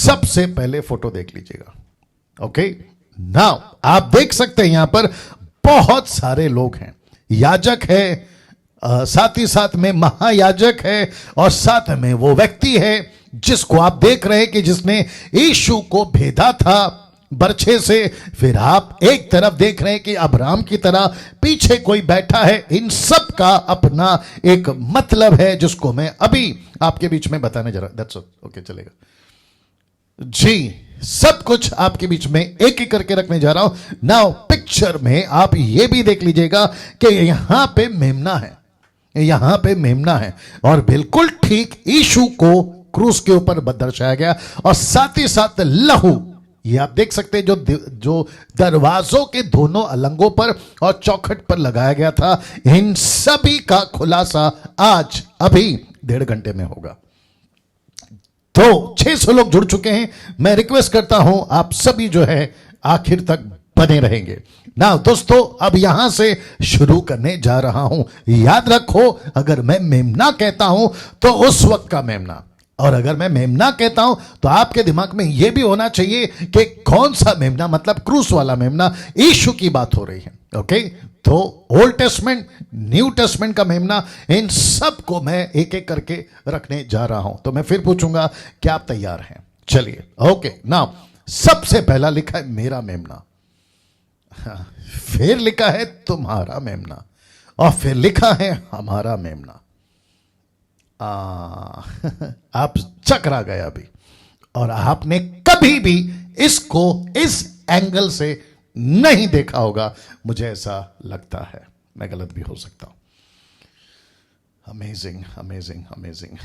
सबसे पहले फोटो देख लीजिएगा। ओके, नाउ आप देख सकते हैं यहां पर बहुत सारे लोग हैं। याजक है, साथ ही साथ में महायाजक है, और साथ में वो व्यक्ति है जिसको आप देख रहे हैं कि जिसने यीशु को भेदा था बरछे से। फिर आप एक तरफ देख रहे हैं कि अब्राहम की तरह पीछे कोई बैठा है। इन सब का अपना एक मतलब है जिसको मैं अभी आपके बीच में बताने जा रहा हूं। दैट्स ओके, चलेगा जी। सब कुछ आपके बीच में एक एक करके रखने जा रहा हूं। नाउ पिक्चर में आप ये भी देख लीजिएगा कि यहां पे मेमना है, यहां पे मेमना है, और बिल्कुल ठीक यीशु को क्रूस के ऊपर दर्शाया गया, और साथ ही साथ लहू ये आप देख सकते हैं जो दरवाजों के दोनों अलंगों पर और चौखट पर लगाया गया था। इन सभी का खुलासा आज अभी 1.5 घंटे में होगा। तो 600 लोग जुड़ चुके हैं। मैं रिक्वेस्ट करता हूं आप सभी जो है आखिर तक बने रहेंगे ना। दोस्तों अब यहां से शुरू करने जा रहा हूं। याद रखो, अगर मैं मेमना कहता हूं तो उस वक्त का मेमना, और अगर मैं मेमना कहता हूं तो आपके दिमाग में यह भी होना चाहिए कि कौन सा मेमना, मतलब क्रूस वाला मेमना। यीशु की बात हो रही है। ओके, तो ओल्ड टेस्टमेंट, न्यू टेस्टमेंट का मेमना, इन सब को मैं एक एक करके रखने जा रहा हूं। तो मैं फिर पूछूंगा क्या आप तैयार हैं? चलिए, ओके। नाउ सबसे पहला लिखा है मेरा मेमना, फिर लिखा है तुम्हारा मेमना, और फिर लिखा है हमारा मेमना। आप चकरा गए अभी, और आपने कभी भी इसको इस एंगल से नहीं देखा होगा, मुझे ऐसा लगता है। मैं गलत भी हो सकता हूं। Amazing, amazing, amazing.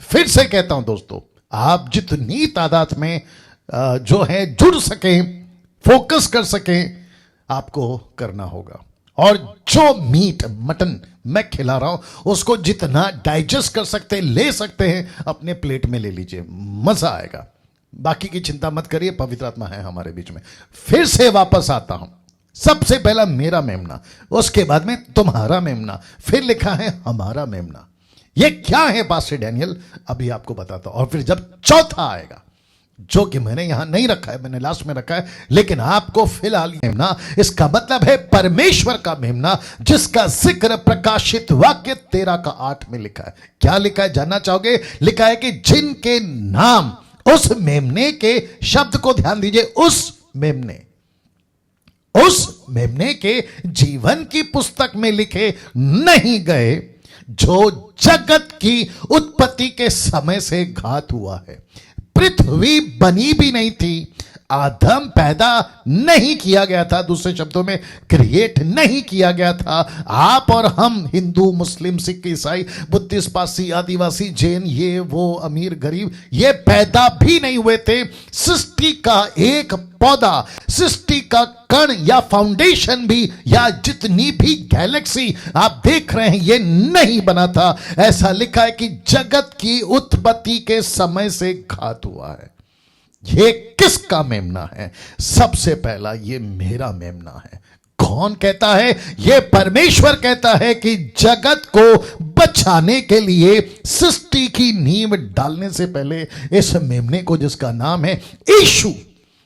फिर से कहता हूं दोस्तों, आप जितनी तादाद में जो है जुड़ सकें, फोकस कर सकें, आपको करना होगा। और जो मीट मटन मैं खिला रहा हूं उसको जितना डाइजेस्ट कर सकते हैं, ले सकते हैं, अपने प्लेट में ले लीजिए, मजा आएगा। बाकी की चिंता मत करिए, पवित्र आत्मा है हमारे बीच में। फिर से वापस आता हूं। सबसे पहला मेरा मेमना, उसके बाद में तुम्हारा मेमना, फिर लिखा है हमारा मेमना। ये क्या है पास्टर डैनियल? अभी आपको बताता हूं। और फिर जब चौथा आएगा, जो कि मैंने यहां नहीं रखा है, मैंने लास्ट में रखा है, लेकिन आपको फिलहाल मेमना, इसका मतलब है परमेश्वर का मेमना, जिसका जिक्र प्रकाशित वाक्य 13:8 में लिखा है। क्या लिखा है जानना चाहोगे? लिखा है कि जिनके नाम उस मेमने के, शब्द को ध्यान दीजिए, उस मेमने के जीवन की पुस्तक में लिखे नहीं गए, जो जगत की उत्पत्ति के समय से घात हुआ है। पृथ्वी बनी भी नहीं थी, आदम पैदा नहीं किया गया था, दूसरे शब्दों में क्रिएट नहीं किया गया था। आप और हम, हिंदू, मुस्लिम, सिख, ईसाई, बुद्धिस्ट, पारसी, आदिवासी, जैन, ये वो, अमीर, गरीब, ये पैदा भी नहीं हुए थे। सृष्टि का एक पौधा, सृष्टि का कण या फाउंडेशन भी, या जितनी भी गैलेक्सी आप देख रहे हैं, ये नहीं बना था। ऐसा लिखा है कि जगत की उत्पत्ति के समय से घात हुआ है। ये किसका मेमना है? सबसे पहला ये मेरा मेमना है। कौन कहता है? ये परमेश्वर कहता है कि जगत को बचाने के लिए, सृष्टि की नींव डालने से पहले, इस मेमने को, जिसका नाम है यीशु,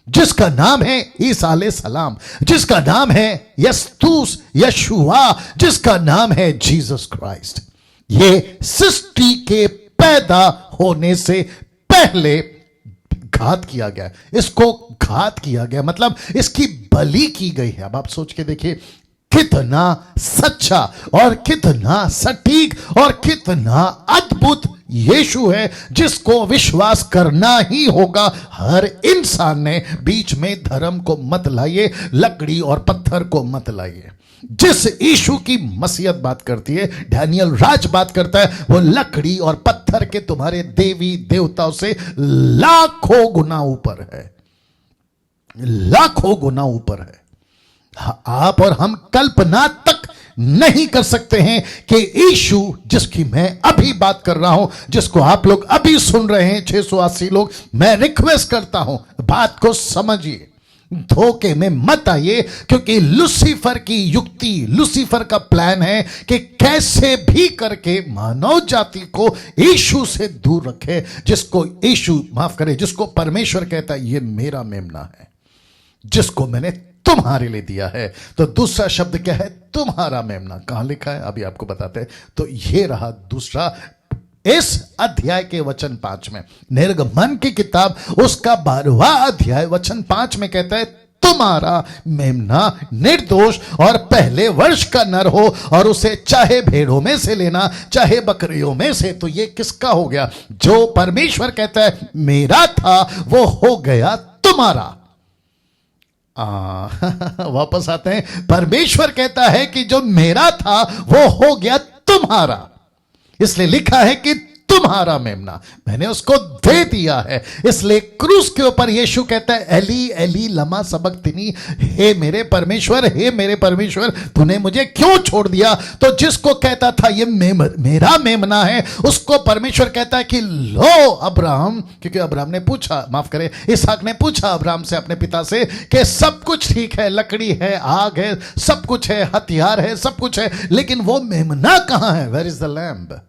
जिसका नाम है ईसा अलैहिस्सलाम, जिसका नाम है यस्तूस, यशुआ, जिसका नाम है जीसस क्राइस्ट, ये सृष्टि के पैदा होने से पहले घात किया गया। इसको घात किया गया मतलब इसकी बलि की गई है। अब आप सोच के देखिए, कितना सच्चा और कितना सटीक और कितना अद्भुत यीशु है, जिसको विश्वास करना ही होगा हर इंसान ने। बीच में धर्म को मत लाइए, लकड़ी और पत्थर को मत लाइए। जिस यीशु की मसीहत बात करती है, डैनियल राज बात करता है, वो लकड़ी और पत्थर के तुम्हारे देवी देवताओं से लाखों गुना ऊपर है, लाखों गुना ऊपर है। आप और हम कल्पना तक नहीं कर सकते हैं कि यीशु, जिसकी मैं अभी बात कर रहा हूं, जिसको आप लोग अभी सुन रहे हैं, 680 लोग, मैं रिक्वेस्ट करता हूं बात को समझिए। धोखे में मत आइए, क्योंकि लूसीफर की युक्ति, लूसीफर का प्लान है कि कैसे भी करके मानव जाति को यीशु से दूर रखे, जिसको यीशु माफ करे, जिसको परमेश्वर कहता है ये मेरा मेमना है जिसको मैंने तुम्हारे लिए दिया है। तो दूसरा शब्द क्या है? तुम्हारा मेमना। कहां लिखा है अभी आपको बताते हैं। तो ये रहा दूसरा, इस अध्याय के वचन 5 में, निर्गमन की किताब उसका 12वां अध्याय वचन 5 में कहता है तुम्हारा मेमना निर्दोष और पहले वर्ष का नर हो, और उसे चाहे भेड़ों में से लेना चाहे बकरियों में से। तो ये किसका हो गया? जो परमेश्वर कहता है मेरा था वो हो गया तुम्हारा। वापस आते हैं, परमेश्वर कहता है कि जो मेरा था वो हो गया तुम्हारा, इसलिए लिखा है कि तुम्हारा मेमना मैंने उसको दे दिया है। इसलिए क्रूस के ऊपर यीशु कहता है एली एली लमा सबक्तनी, हे मेरे परमेश्वर तूने मुझे क्यों छोड़ दिया। तो जिसको कहता था ये मेरा मेमना है, उसको परमेश्वर कहता है कि लो अब्राहम, क्योंकि अब्राहम ने पूछा, माफ करे, इसहाक ने पूछा अब्राहम से, अपने पिता से, कि सब कुछ ठीक है, लकड़ी है, आग है, सब कुछ है, हथियार है, सब कुछ है, लेकिन वो मेमना कहां है? Where is the lamb?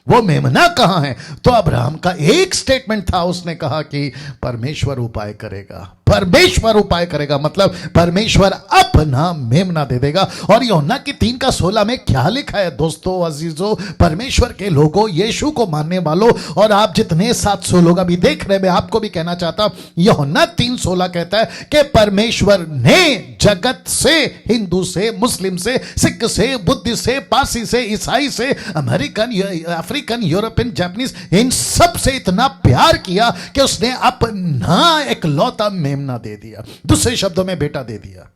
वो मेमना कहां है? तो अब्राहम का एक स्टेटमेंट था, उसने कहा कि परमेश्वर उपाय करेगा, परमेश्वर उपाय करेगा, मतलब परमेश्वर अपना मेमना दे देगा। और यूहन्ना की 3:16 में क्या लिखा है दोस्तों, अजीजों, परमेश्वर के लोगों, यीशु को मानने वालों, और आप जितने 700 लोग अभी देख रहे हैं, मैं आपको भी कहना चाहता हूं, यूहन्ना 3:16 कहता है कि परमेश्वर ने जगत से, हिंदू से, मुस्लिम से, सिख से, बुद्धिस्ट से, पारसी से, ईसाई से, अमेरिकन, अफ्रीकन, यूरोपियन, जापानीज, इन सब से इतना प्यार किया कि उसने अपना इकलौता मेमना दे दिया, दूसरे शब्दों में बेटा दे दिया।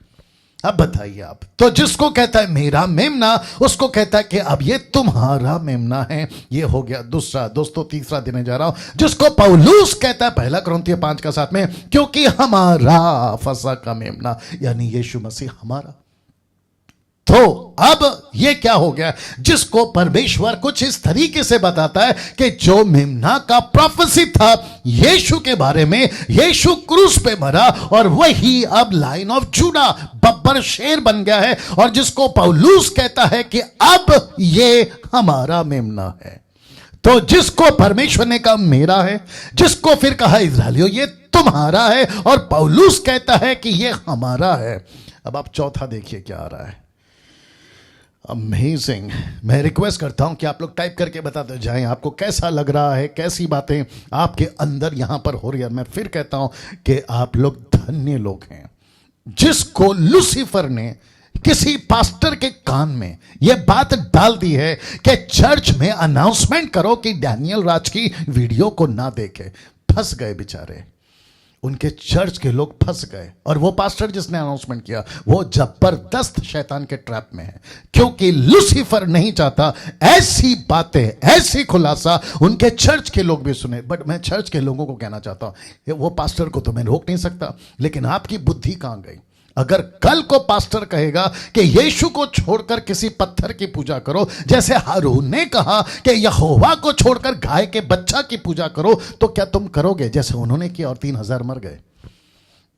अब बताइए आप, तो जिसको कहता है मेरा मेमना, उसको कहता है कि अब ये तुम्हारा मेमना है। ये हो गया दूसरा। दोस्तों तीसरा देने जा रहा हूं, जिसको पौलुस कहता है 1 कुरिन्थियों 5:7 में, क्योंकि हमारा फसह का मेमना यानी यीशु मसीह हमारा। तो अब ये क्या हो गया? जिसको परमेश्वर कुछ इस तरीके से बताता है कि जो मेमना का प्रोफेसी था यीशु के बारे में, यीशु क्रूस पे मरा और वही अब लाइन ऑफ जूडा, बब्बर शेर बन गया है, और जिसको पौलुस कहता है कि अब ये हमारा मेमना है। तो जिसको परमेश्वर ने कहा मेरा है, जिसको फिर कहा इस्राएलियों ये तुम्हारा है, और पौलुस कहता है कि ये हमारा है। अब आप चौथा देखिए क्या आ रहा है। अमेजिंग। मैं रिक्वेस्ट करता हूं कि आप लोग टाइप करके बताते जाएं आपको कैसा लग रहा है, कैसी बातें आपके अंदर यहां पर हो रही है। मैं फिर कहता हूं कि आप लोग धन्य लोग हैं जिसको लूसीफर ने किसी पास्टर के कान में यह बात डाल दी है कि चर्च में अनाउंसमेंट करो कि डैनियल राज की वीडियो को ना देखे। फंस गए बेचारे, उनके चर्च के लोग फंस गए, और वो पास्टर जिसने अनाउंसमेंट किया वो जबरदस्त शैतान के ट्रैप में है, क्योंकि लूसीफर नहीं चाहता ऐसी बातें, ऐसी खुलासा उनके चर्च के लोग भी सुने। बट मैं चर्च के लोगों को कहना चाहता हूं, वो पास्टर को तो मैं रोक नहीं सकता, लेकिन आपकी बुद्धि कहां गई? अगर कल को पास्टर कहेगा कि यीशु को छोड़कर किसी पत्थर की पूजा करो, जैसे हारून ने कहा कि यहोवा को छोड़कर गाय के बच्चा की पूजा करो, तो क्या तुम करोगे जैसे उन्होंने किया और 3000 मर गए?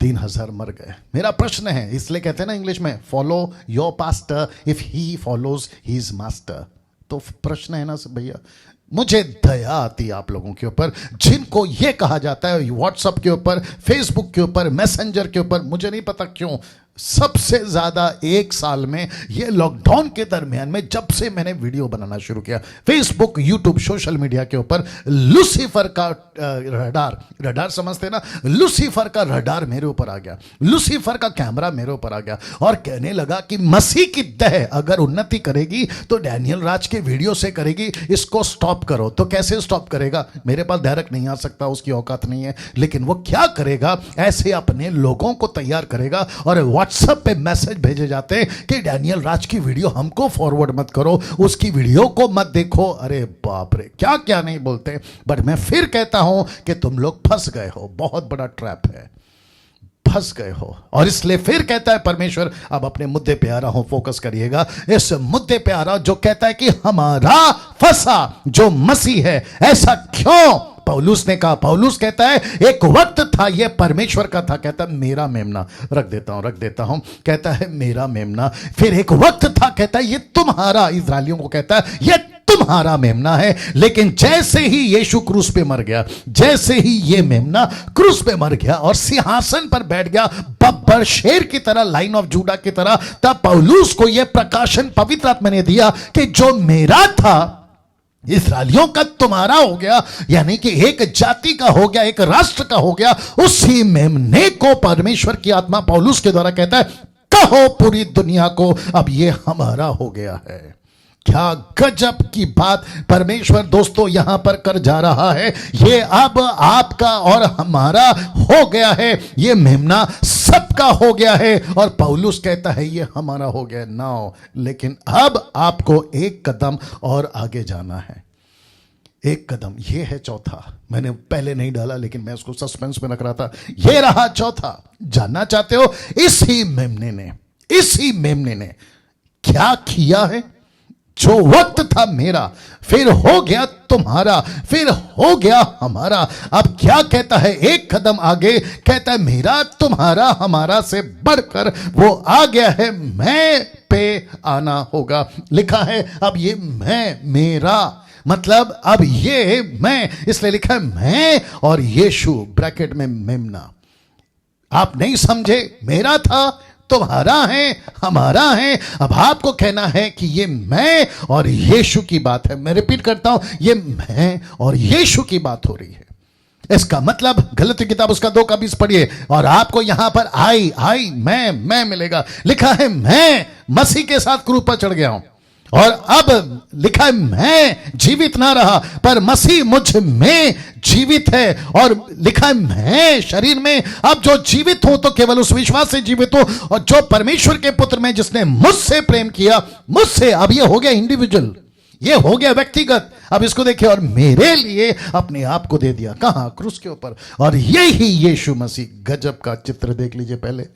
3000 मर गए। मेरा प्रश्न है, इसलिए कहते हैं ना इंग्लिश में, follow your pastor if he follows his master. तो प्रश्न है ना भैया, मुझे दया आती है आप लोगों के ऊपर जिनको यह कहा जाता है व्हाट्सएप के ऊपर, फेसबुक के ऊपर, मैसेंजर के ऊपर, मुझे नहीं पता क्यों सबसे ज्यादा एक साल में, ये लॉकडाउन के दरमियान में जब से मैंने वीडियो बनाना शुरू किया फेसबुक, यूट्यूब, सोशल मीडिया के ऊपर, लूसीफर का रडार समझते ना, लूसीफर का रडार मेरे ऊपर आ गया, लूसीफर का कैमरा मेरे ऊपर आ गया, और कहने लगा कि मसीह की दह अगर उन्नति करेगी तो डैनियल राज के वीडियो से करेगी, इसको स्टॉप करो। तो कैसे स्टॉप करेगा? मेरे पास डायरेक्ट नहीं आ सकता, उसकी औकात नहीं है, लेकिन वो क्या करेगा, ऐसे अपने लोगों को तैयार करेगा और व्हाट्सएप पे मैसेज भेजे जाते हैं कि डैनियल राज की वीडियो हमको फॉरवर्ड मत करो, उसकी वीडियो को मत देखो। अरे बाप रे, क्या क्या नहीं बोलते। बट मैं फिर कहता हूं कि तुम लोग फंस गए हो, बहुत बड़ा ट्रैप है, फंस गए हो। और इसलिए फिर कहता है परमेश्वर, अब अपने मुद्दे पे आ रहा हूं, फोकस करिएगा, इस मुद्दे पे आ रहा हूं जो कहता है कि हमारा फंसा जो मसीह है, ऐसा क्यों? पौलुस ने कहा, पौलुस कहता है एक वक्त था ये परमेश्वर का था, कहता है मेरा मेमना, रख देता हूं, कहता है मेरा मेमना। फिर एक वक्त था, कहता है ये तुम्हारा, इस्राएलियों को कहता है ये तुम्हारा मेमना है। लेकिन जैसे ही यीशु क्रूस पे मर गया, जैसे ही ये मेमना क्रूस पे मर गया और सिंहासन पर बैठ गया बब्बर शेर की तरह, लाइन ऑफ जूडा की तरह, तब पौलुस को यह प्रकाशन पवित्र आत्मा ने दिया कि जो मेरा था इस्राएलियों का तुम्हारा हो गया, यानी कि एक जाति का हो गया, एक राष्ट्र का हो गया। उसी मेमने को परमेश्वर की आत्मा पौलुस के द्वारा कहता है, कहो पूरी दुनिया को अब ये हमारा हो गया है। क्या गजब की बात परमेश्वर दोस्तों यहां पर कर जा रहा है। ये अब आपका और हमारा हो गया है, ये मेमना सबका हो गया है। और पौलुस कहता है ये हमारा हो गया नाउ, लेकिन अब आपको एक कदम और आगे जाना है। एक कदम, ये है चौथा, मैंने पहले नहीं डाला लेकिन मैं उसको सस्पेंस में रख रहा था। ये रहा चौथा। जानना चाहते हो इसी मेमने ने क्या किया है? जो वक्त था मेरा, फिर हो गया तुम्हारा, फिर हो गया हमारा। अब क्या कहता है? एक कदम आगे कहता है मेरा तुम्हारा हमारा से बढ़कर वो आ गया है, मैं पे आना होगा। लिखा है अब ये मैं, मेरा मतलब अब ये मैं, इसलिए लिखा है मैं और यीशु ब्रैकेट में मेमना। आप नहीं समझे, मेरा था, तुम्हारा है, हमारा है। अब आपको कहना है कि ये मैं और यीशु की बात है। मैं रिपीट करता हूं, ये मैं और यीशु की बात हो रही है। इसका मतलब गलती किताब उसका 2:20 पढ़िए और आपको यहां पर आई मैं मिलेगा। लिखा है मैं मसीह के साथ क्रूस पर चढ़ गया हूं और अब लिखा है मैं जीवित ना रहा पर मसीह मुझ में जीवित है। और लिखा है मैं शरीर में अब जो जीवित हूं तो केवल उस विश्वास से जीवित हूं और जो परमेश्वर के पुत्र में जिसने मुझसे प्रेम किया, मुझसे। अब ये हो गया इंडिविजुअल, ये हो गया व्यक्तिगत। अब इसको देखिए, और मेरे लिए अपने आप को दे दिया, कहां? क्रूस के ऊपर। और यही यीशु मसीह, गजब का चित्र देख लीजिए पहले,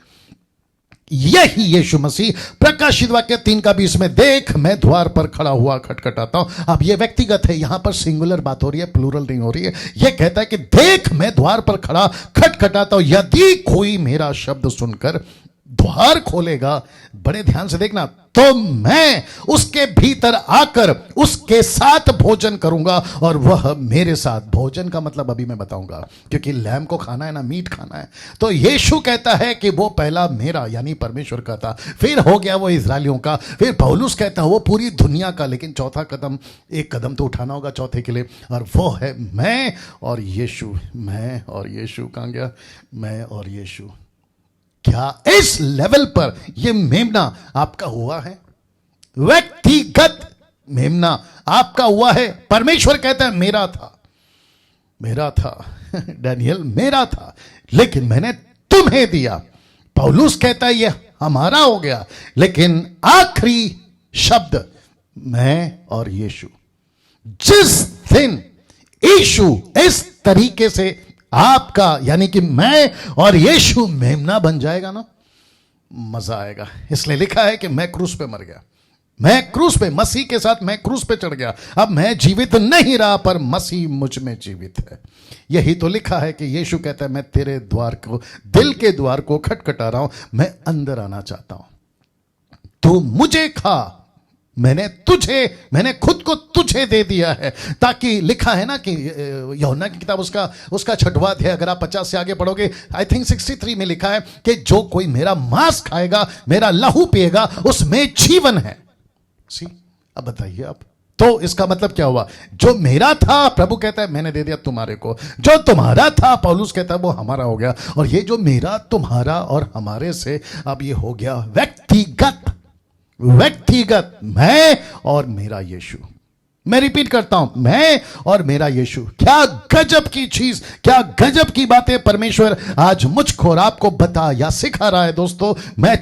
यही यीशु मसीह प्रकाशित वाक्य 3:20 में, देख मैं द्वार पर खड़ा हुआ खटखटाता हूं। अब यह व्यक्तिगत है, यहां पर सिंगुलर बात हो रही है, प्लूरल नहीं हो रही है। यह कहता है कि देख मैं द्वार पर खड़ा खटखटाता हूं, यदि कोई मेरा शब्द सुनकर द्वार खोलेगा, बड़े ध्यान से देखना, तो मैं उसके भीतर आकर उसके साथ भोजन करूंगा और वह मेरे साथ। भोजन का मतलब अभी मैं बताऊंगा, क्योंकि लैम को खाना है ना, मीट खाना है। तो यीशु कहता है कि वो पहला मेरा यानी परमेश्वर का था, फिर हो गया वो इस्राएलियों का, फिर पौलुस कहता है वो पूरी दुनिया का। लेकिन चौथा कदम, एक कदम तो उठाना होगा चौथे के लिए, और वो है मैं और यीशु। मैं और यीशु कहां गया? मैं और यीशु। क्या इस लेवल पर यह मेमना आपका हुआ है? व्यक्तिगत मेमना आपका हुआ है। परमेश्वर कहता है मेरा था डैनियल मेरा था, लेकिन मैंने तुम्हें दिया। पौलुस कहता है यह हमारा हो गया, लेकिन आखिरी शब्द मैं और यीशु। जिस दिन यीशु इस तरीके से आपका यानी कि मैं और यीशु मेमना बन जाएगा ना, मजा आएगा। इसलिए लिखा है कि मैं क्रूस पे मर गया, मैं क्रूस पे, मसीह के साथ मैं क्रूस पे चढ़ गया। अब मैं जीवित नहीं रहा पर मसीह मुझ में जीवित है। यही तो लिखा है कि यीशु कहता है मैं तेरे द्वार को, दिल के द्वार को खटखटा रहा हूं, मैं अंदर आना चाहता हूं, तू मुझे खा। मैंने खुद को तुझे दे दिया है, ताकि लिखा है ना कि यूहन्ना की किताब उसका 6वां अध्याय, अगर आप 50 से आगे पढ़ोगे, आई थिंक 63 में लिखा है कि जो कोई मेरा मांस खाएगा, मेरा लहू पिएगा, उसमें जीवन है। सी, अब बताइए आप, तो इसका मतलब क्या हुआ? जो मेरा था, प्रभु कहता है मैंने दे दिया तुम्हारे को। जो तुम्हारा था, पौलुस कहता है वो हमारा हो गया। और ये जो मेरा, तुम्हारा और हमारे से अब ये हो गया व्यक्तिगत मैं और मेरा यीशु। मैं रिपीट करता हूं, मैं और मेरा यीशु। क्या गजब की चीज, क्या गजब की बातें परमेश्वर आज मुझको और आपको बता या सिखा रहा है दोस्तों। मैं